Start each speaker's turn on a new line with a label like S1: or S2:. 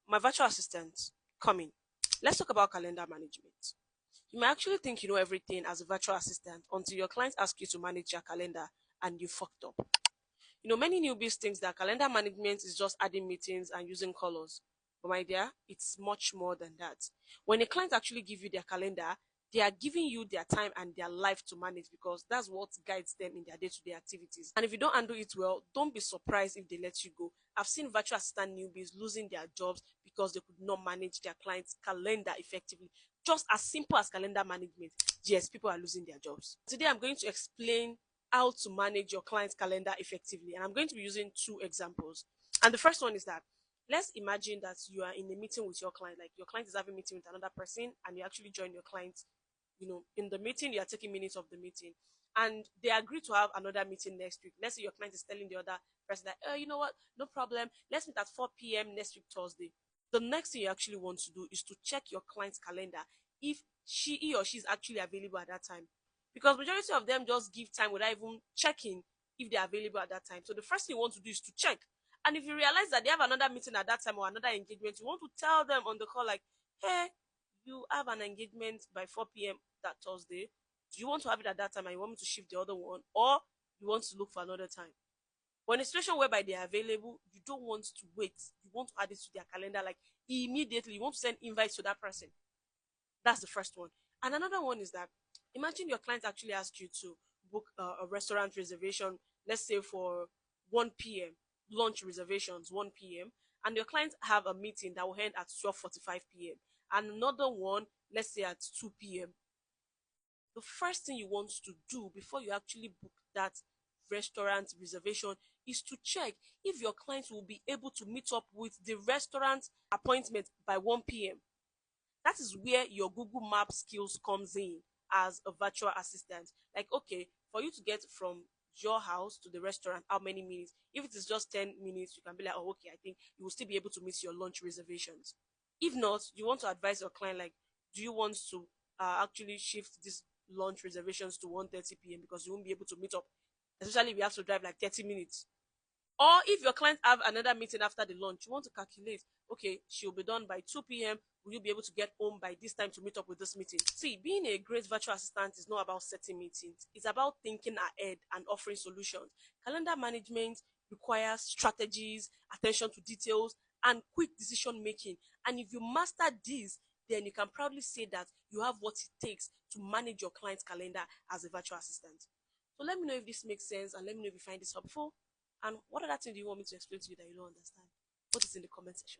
S1: my virtual assistant, come in. Let's talk about calendar management. You may actually think you know everything as a virtual assistant until your client asks you to manage your calendar and you fucked up. Many newbies think that calendar management is just adding meetings and using colors. But my dear, it's much more than that. When a client actually give you their calendar, they are giving you their time and their life to manage because that's what guides them in their day-to-day activities. And if you don't handle it well, don't be surprised if they let you go. I've seen virtual assistant newbies losing their jobs because they could not manage their client's calendar effectively. Just as simple as calendar management. Yes, people are losing their jobs. Today I'm going to explain how to manage your client's calendar effectively. And I'm going to be using two examples. And the first one is that let's imagine that you are in a meeting with your client, like your client is having a meeting with another person, and you actually join your client. In the meeting, you are taking minutes of the meeting, and they agree to have another meeting next week. Let's say your client is telling the other person that, oh, you know what, no problem, let's meet at 4 p.m. next week, Thursday. The next thing you actually want to do is to check your client's calendar if he or she is actually available at that time, because majority of them just give time without even checking if they're available at that time. So the first thing you want to do is to check. And if you realize that they have another meeting at that time or another engagement, you want to tell them on the call, like, hey, you have an engagement by 4 p.m. that Thursday. Do you want to have it at that time and you want me to shift the other one? Or you want to look for another time? But in a situation whereby they are available, you don't want to wait. You want to add it to their calendar like immediately. You want to send invites to that person. That's the first one. And another one is that imagine your client actually asks you to book a restaurant reservation, let's say for 1 p.m., lunch reservations 1 p.m., and your clients have a meeting that will end at 12:45 p.m., and another one, let's say at 2 p.m. The first thing you want to do before you actually book that restaurant reservation is to check if your clients will be able to meet up with the restaurant appointment by 1 p.m. That is where your Google Map skills comes in as a virtual assistant. Like, okay, for you to get from your house to the restaurant, how many minutes? If it is just 10 minutes, you can be like, oh, okay, I think you will still be able to miss your lunch reservations. If not, you want to advise your client, like, do you want to actually shift this lunch reservations to 1:30 p.m. because you won't be able to meet up, especially if you have to drive like 30 minutes. Or if your client have another meeting after the lunch, you want to calculate, okay, she'll be done by 2 p.m. Will you be able to get home by this time to meet up with this meeting? See, being a great virtual assistant is not about setting meetings. It's about thinking ahead and offering solutions. Calendar management requires strategies, attention to details, and quick decision making. And if you master this, then you can proudly say that you have what it takes to manage your client's calendar as a virtual assistant. So let me know if this makes sense and let me know if you find this helpful. And what other thing do you want me to explain to you that you don't understand? Put it in the comment section.